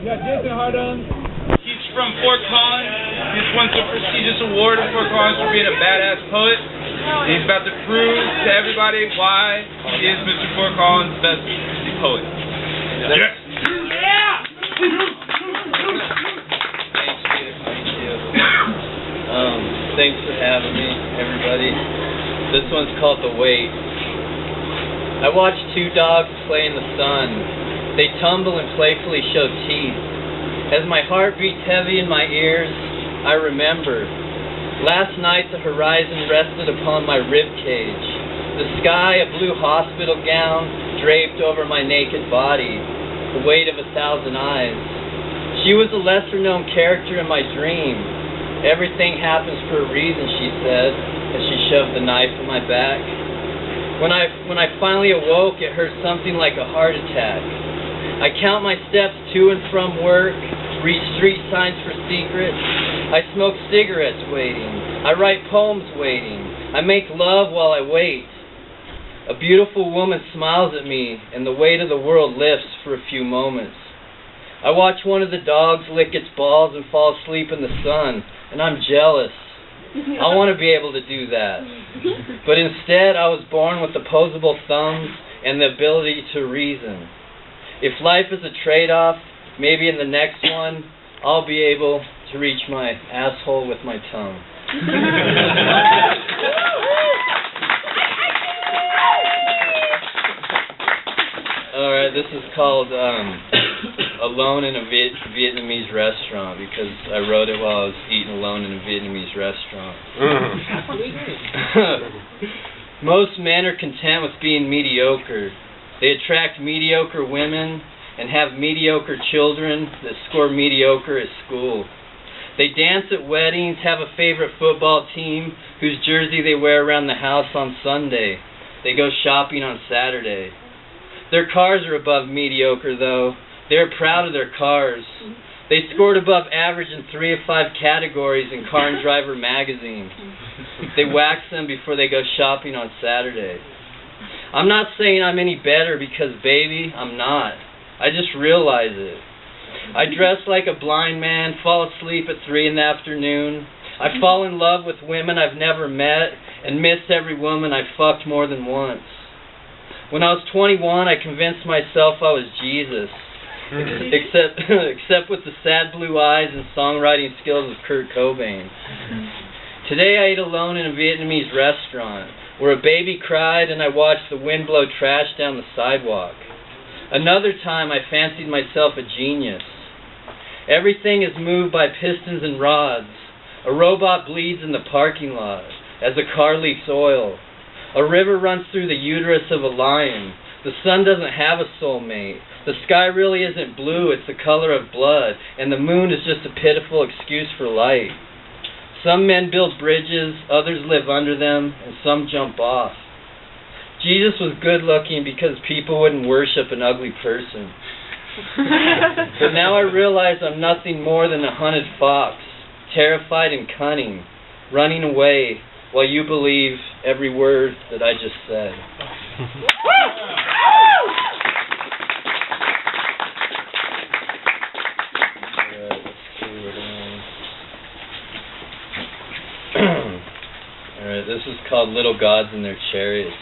got Jason Hardung. He's from Fort Collins. He just won the prestigious award in Fort Collins for being a badass poet. He's about to prove to everybody why he is Mr. Fort Collins' best poet. Yes! Yeah! Thanks for having me, everybody. This one's called The Wait. I watch two dogs play in the sun. They tumble and playfully show teeth. As my heart beats heavy in my ears, I remember. Last night the horizon rested upon my rib cage. The sky, a blue hospital gown, draped over my naked body. The weight of 1,000 eyes. She was a lesser-known character in my dream. Everything happens for a reason, she said, as she shoved the knife in my back. When I finally awoke, it hurt something like a heart attack. I count my steps to and from work, read street signs for secrets. I smoke cigarettes waiting. I write poems waiting. I make love while I wait. A beautiful woman smiles at me, and the weight of the world lifts for a few moments. I watch one of the dogs lick its balls and fall asleep in the sun, and I'm jealous. I want to be able to do that. But instead, I was born with opposable thumbs and the ability to reason. If life is a trade-off, maybe in the next one, I'll be able to reach my asshole with my tongue. Alright, this is called Alone in a Vietnamese Restaurant, because I wrote it while I was eating alone in a Vietnamese restaurant. Most men are content with being mediocre. They attract mediocre women and have mediocre children that score mediocre at school. They dance at weddings, have a favorite football team whose jersey they wear around the house on Sunday. They go shopping on Saturday. Their cars are above mediocre, though. They're proud of their cars. They scored above average in 3 of 5 categories in Car and Driver magazine. They wax them before they go shopping on Saturday. I'm not saying I'm any better because, baby, I'm not. I just realize it. I dress like a blind man, fall asleep at 3 in the afternoon. I fall in love with women I've never met and miss every woman I've fucked more than once. When I was 21, I convinced myself I was Jesus, except with the sad blue eyes and songwriting skills of Kurt Cobain. Today I ate alone in a Vietnamese restaurant, where a baby cried and I watched the wind blow trash down the sidewalk. Another time I fancied myself a genius. Everything is moved by pistons and rods. A robot bleeds in the parking lot as a car leaks oil. A river runs through the uterus of a lion. The sun doesn't have a soulmate. The sky really isn't blue, it's the color of blood, and the moon is just a pitiful excuse for light. Some men build bridges, others live under them, and some jump off. Jesus was good looking because people wouldn't worship an ugly person. But now I realize I'm nothing more than a hunted fox, terrified and cunning, running away while you believe every word that I just said. Alright, this is called Little Gods in Their Chariots.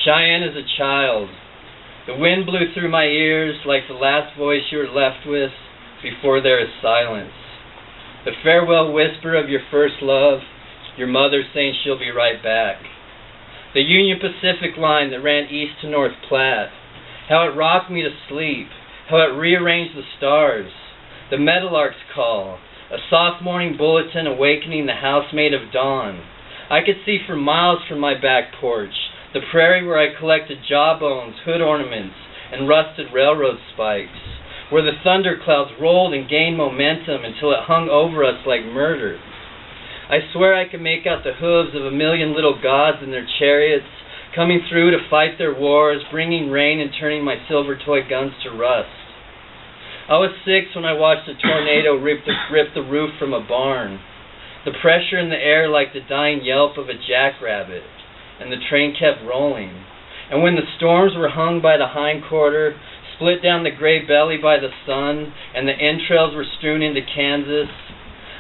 Cheyenne is a child. The wind blew through my ears like the last voice you were left with before there is silence. The farewell whisper of your first love, your mother saying she'll be right back. The Union Pacific line that ran east to North Platte. How it rocked me to sleep. How it rearranged the stars. The meadowlark's call. A soft morning bulletin awakening the housemaid of dawn. I could see for miles from my back porch. The prairie where I collected jawbones, hood ornaments, and rusted railroad spikes. Where the thunder clouds rolled and gained momentum until it hung over us like murder. I swear I could make out the hooves of a million little gods in their chariots, coming through to fight their wars, bringing rain and turning my silver toy guns to rust. I was 6 when I watched a tornado rip the roof from a barn. The pressure in the air like the dying yelp of a jackrabbit, and the train kept rolling. And when the storms were hung by the hindquarter, split down the gray belly by the sun, and the entrails were strewn into Kansas.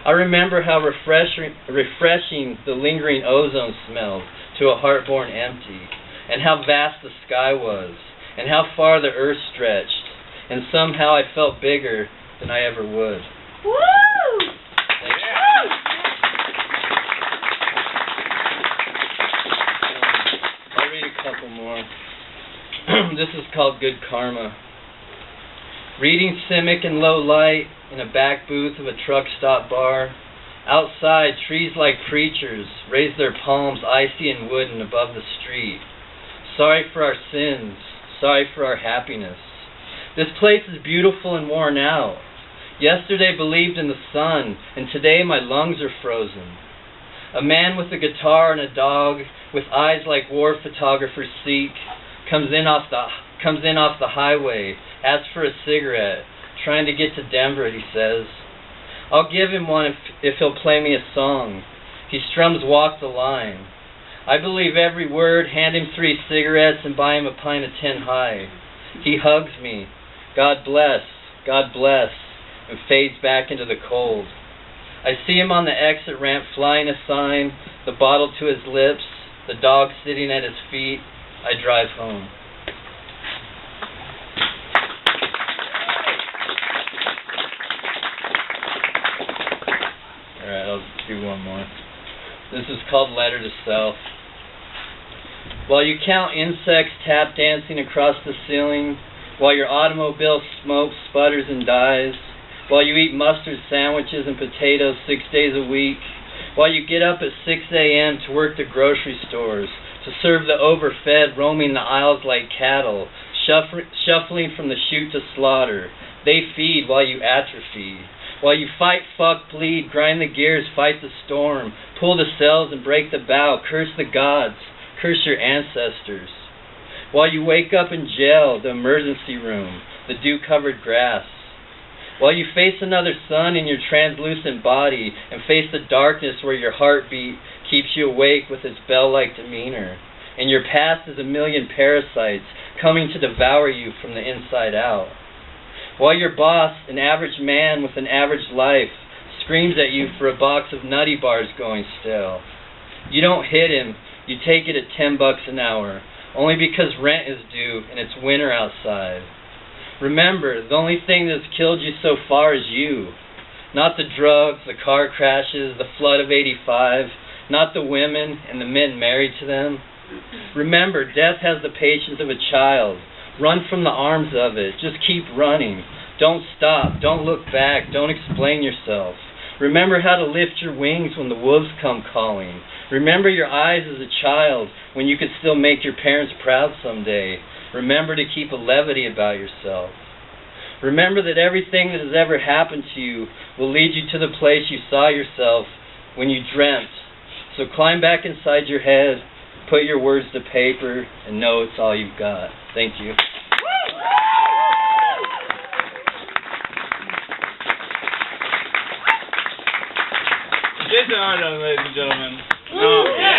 I remember how refreshing the lingering ozone smelled to a heart born empty, and how vast the sky was, and how far the earth stretched, and somehow I felt bigger than I ever would. Woo! I'll read a couple more. This is called Good Karma. Reading Simic in low light in a back booth of a truck stop bar. Outside, trees like preachers raise their palms icy and wooden above the street. Sorry for our sins, sorry for our happiness. This place is beautiful and worn out. Yesterday believed in the sun, and today my lungs are frozen. A man with a guitar and a dog, with eyes like war photographers seek, comes in off the highway, asks for a cigarette, trying to get to Denver, he says. I'll give him one if he'll play me a song. He strums Walk the Line. I believe every word, hand him 3 cigarettes, and buy him a pint of Tin High. He hugs me, God bless, and fades back into the cold. I see him on the exit ramp flying a sign, the bottle to his lips, the dog sitting at his feet. I drive home. Alright, I'll do one more. This is called Letter to Self. While you count insects tap dancing across the ceiling, while your automobile smokes, sputters, and dies, while you eat mustard sandwiches and potatoes 6 days a week, while you get up at 6 a.m. to work the grocery stores, to serve the overfed roaming the aisles like cattle, shuffling from the chute to slaughter, they feed while you atrophy. While you fight, fuck, bleed, grind the gears, fight the storm, pull the cells and break the bow, curse the gods, curse your ancestors. While you wake up in jail, the emergency room, the dew-covered grass. While you face another sun in your translucent body and face the darkness where your heartbeat keeps you awake with its bell-like demeanor, and your past is a million parasites coming to devour you from the inside out. While your boss, an average man with an average life, screams at you for a box of nutty bars going stale. You don't hit him, you take it at $10 an hour, only because rent is due and it's winter outside. Remember, the only thing that's killed you so far is you. Not the drugs, the car crashes, the flood of '85, not the women and the men married to them. Remember, death has the patience of a child. Run from the arms of it. Just keep running. Don't stop. Don't look back. Don't explain yourself. Remember how to lift your wings when the wolves come calling. Remember your eyes as a child when you could still make your parents proud someday. Remember to keep a levity about yourself. Remember that everything that has ever happened to you will lead you to the place you saw yourself when you dreamt. So climb back inside your head, put your words to paper, and know it's all you've got. Thank you. Jason Hardung, ladies and gentlemen.